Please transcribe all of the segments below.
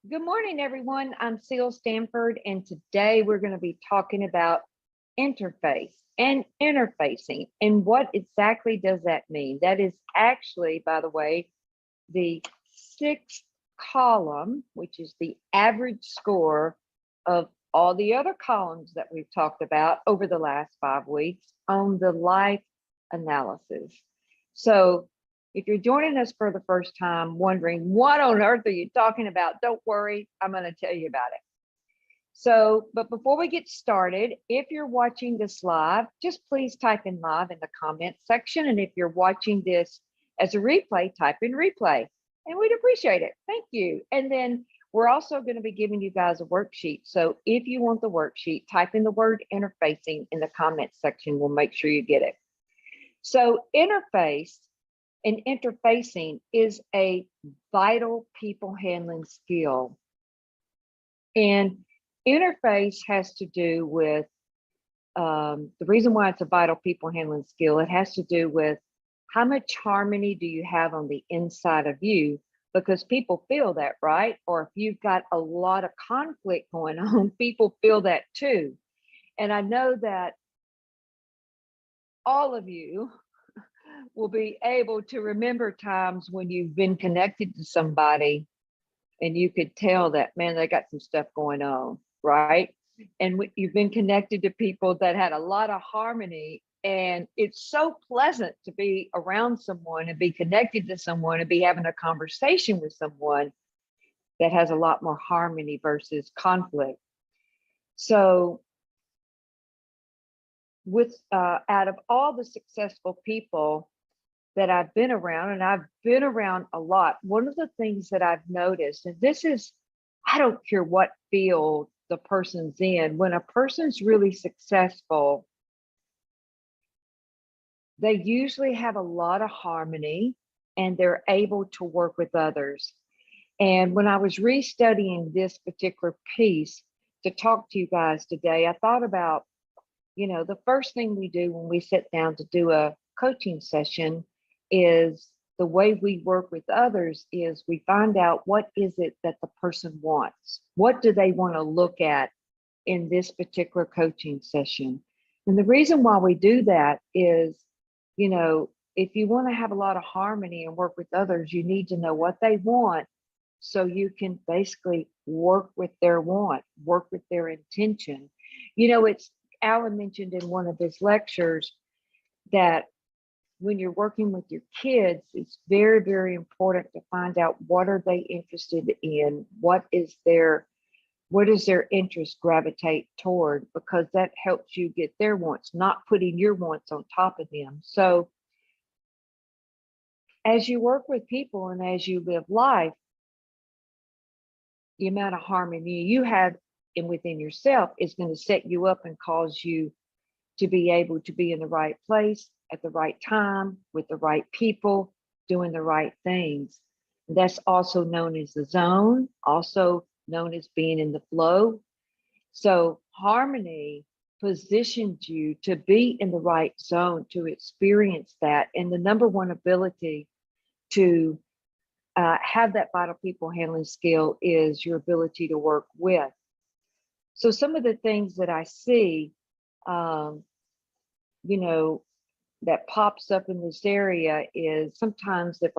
Good morning, everyone. I'm Seal Stanford, and today we're going to be talking about interface and interfacing. And what exactly does that mean? That is actually, by the way, the sixth column, which is the average score of all the other columns that we've talked about over the last 5 weeks on the life analysis. So if you're joining us for the first time, wondering what on earth are you talking about, don't worry, I'm going to tell you about it. So, but before we get started, if you're watching this live, just please type in live in the comment section. And if you're watching this as a replay, type in replay, and we'd appreciate it. Thank you. And then we're also going to be giving you guys a worksheet. So if you want the worksheet, type in the word interfacing in the comment section. We'll make sure you get it. So interface and interfacing is a vital people handling skill. And interface has to do with the reason why it's a vital people handling skill. It has to do with how much harmony do you have on the inside of you, because people feel that, right? Or if you've got a lot of conflict going on, people feel that too. And I know that all of you will be able to remember times when you've been connected to somebody and you could tell that, man, they got some stuff going on, right? And you've been connected to people that had a lot of harmony, and it's so pleasant to be around someone and be connected to someone and be having a conversation with someone that has a lot more harmony versus conflict. So with out of all the successful people that I've been around, and I've been around a lot, one of the things that I've noticed, and this is, I don't care what field the person's in, when a person's really successful, they usually have a lot of harmony and they're able to work with others. And when I was restudying this particular piece to talk to you guys today, I thought about, the first thing we do when we sit down to do a coaching session is the way we work with others is we find out what is it that the person wants. What do they want to look at in this particular coaching session? And the reason why we do that is, if you want to have a lot of harmony and work with others, you need to know what they want so you can basically work with their want, work with their intention. It's Alan mentioned in one of his lectures that when you're working with your kids, it's very, very important to find out what are they interested in, what is their interest gravitate toward, because that helps you get their wants, not putting your wants on top of them. So as you work with people and as you live life, the amount of harmony you have within yourself is going to set you up and cause you to be able to be in the right place at the right time with the right people doing the right things. That's also known as the zone, also known as being in the flow. So harmony positions you to be in the right zone to experience that. And the number one ability to have that vital people handling skill is your ability to work with. So some of the things that I see, that pops up in this area is sometimes if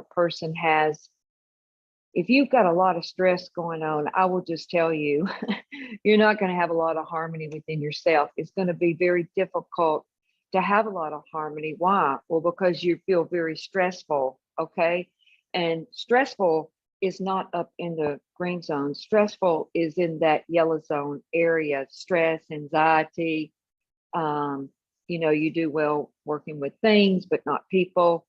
you've got a lot of stress going on, I will just tell you, you're not going to have a lot of harmony within yourself. It's going to be very difficult to have a lot of harmony. Why? Well, because you feel very stressful, okay? And stressful is not up in the green zone. Stressful is in that yellow zone area, stress, anxiety. You do well working with things, but not people.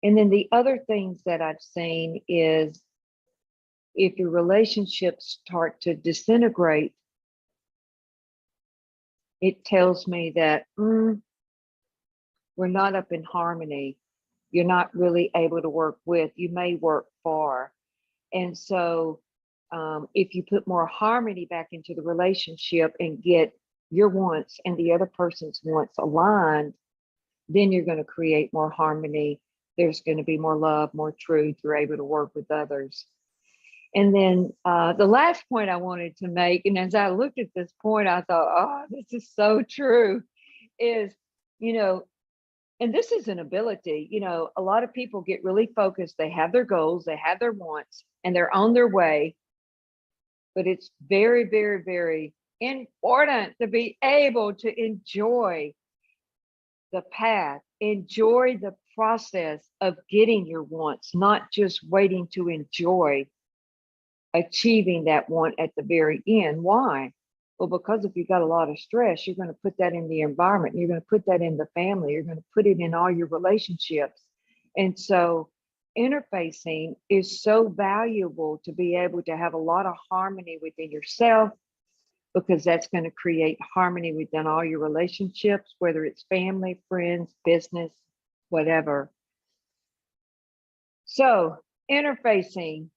And then the other things that I've seen is if your relationships start to disintegrate, it tells me that we're not up in harmony. You're not really able to work with, you may work for. And so if you put more harmony back into the relationship and get your wants and the other person's wants aligned, then you're going to create more harmony. There's going to be more love, more truth. You're able to work with others. And then the last point I wanted to make, and as I looked at this point, I thought, oh, this is so true, is, you know, and this is an ability, a lot of people get really focused. They have their goals, they have their wants, and they're on their way. But it's very, very, very important to be able to enjoy the path, enjoy the process of getting your wants, not just waiting to enjoy achieving that want at the very end. Why? Well, because if you've got a lot of stress, you're going to put that in the environment, you're going to put that in the family, you're going to put it in all your relationships. And so interfacing is so valuable to be able to have a lot of harmony within yourself, because that's going to create harmony within all your relationships, whether it's family, friends, business, whatever. So interfacing,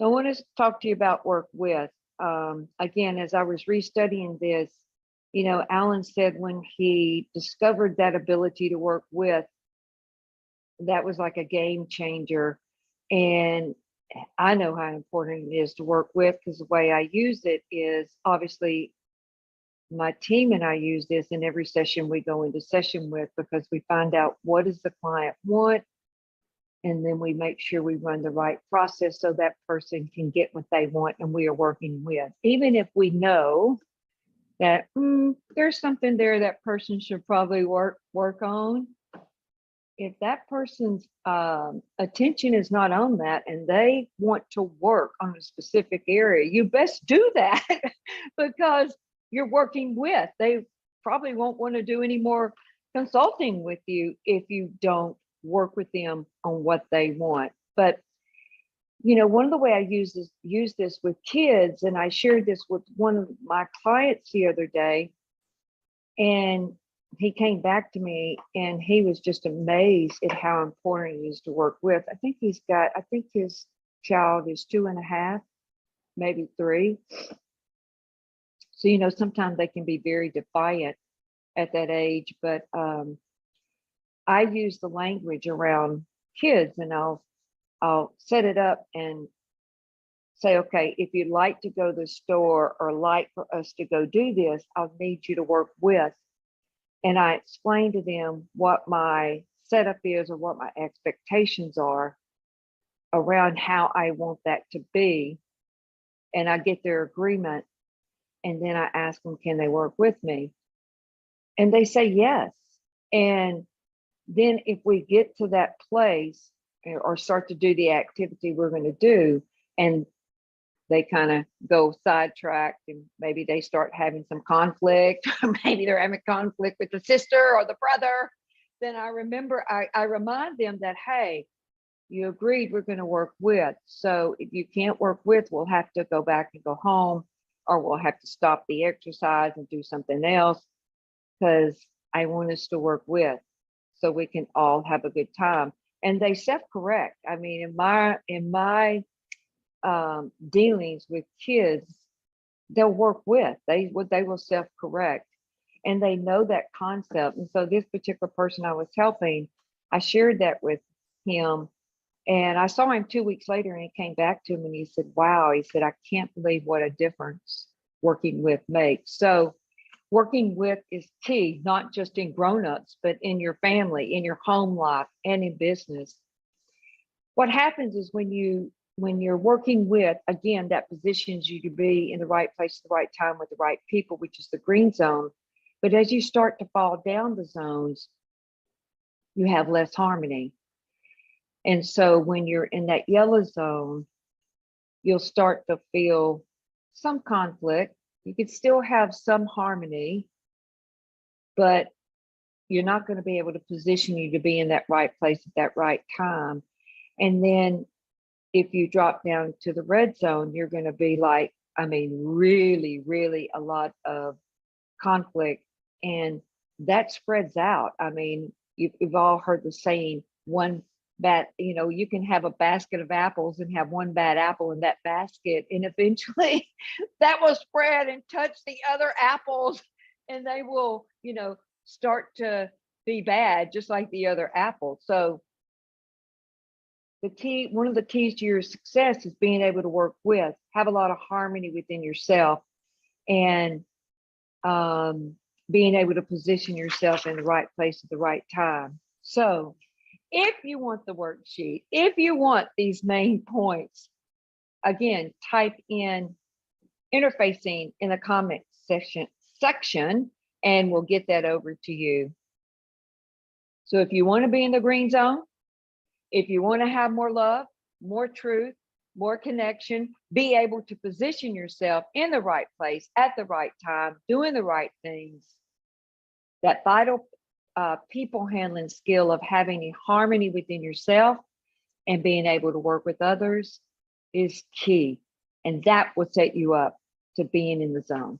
I want to talk to you about work with. Again, as I was restudying this, Alan said when he discovered that ability to work with, that was like a game changer. And I know how important it is to work with, because the way I use it is obviously my team and I use this in every session we go into session with, because we find out what does the client want, and then we make sure we run the right process so that person can get what they want and we are working with. Even if we know that there's something there that person should probably work on, if that person's attention is not on that and they want to work on a specific area, you best do that because you're working with. They probably won't want to do any more consulting with you if you don't work with them on what they want. But one of the way I use this with kids, and I shared this with one of my clients the other day, and he came back to me and he was just amazed at how important it is to work with. I think his child is 2.5, maybe 3. So, sometimes they can be very defiant at that age, but I use the language around kids, and I'll set it up and say, okay, if you'd like to go to the store or like for us to go do this, I'll need you to work with. And I explain to them what my setup is or what my expectations are around how I want that to be. And I get their agreement. And then I ask them, can they work with me? And they say yes. And then if we get to that place or start to do the activity we're going to do, and they kind of go sidetracked and maybe they start having some conflict, maybe they're having conflict with the sister or the brother, then I remind them that, hey, you agreed we're going to work with. So if you can't work with, we'll have to go back and go home, or we'll have to stop the exercise and do something else, because I want us to work with so we can all have a good time. And they self-correct. I mean, in my dealings with kids, they'll work with. They will self-correct, and they know that concept. And so this particular person I was helping, I shared that with him, and I saw him 2 weeks later, and he came back to me and he said, "Wow," he said, "I can't believe what a difference working with makes." So working with is key, not just in grown-ups, but in your family, in your home life, and in business. What happens is when you're working with, again, that positions you to be in the right place at the right time with the right people, which is the green zone. But as you start to fall down the zones, you have less harmony. And so when you're in that yellow zone, you'll start to feel some conflict. You could still have some harmony, but you're not going to be able to position you to be in that right place at that right time. And then if you drop down to the red zone, you're going to be like, really, really a lot of conflict, and that spreads out. You've all heard the saying, you can have a basket of apples and have one bad apple in that basket, and eventually that will spread and touch the other apples, and they will, start to be bad, just like the other apples. So one of the keys to your success is being able to work with, have a lot of harmony within yourself, and being able to position yourself in the right place at the right time. So if you want the worksheet, if you want these main points, again, type in interfacing in the comment section, and we'll get that over to you. So if you want to be in the green zone, if you want to have more love, more truth, more connection, be able to position yourself in the right place at the right time, doing the right things, that vital people handling skill of having a harmony within yourself and being able to work with others is key. And that will set you up to being in the zone.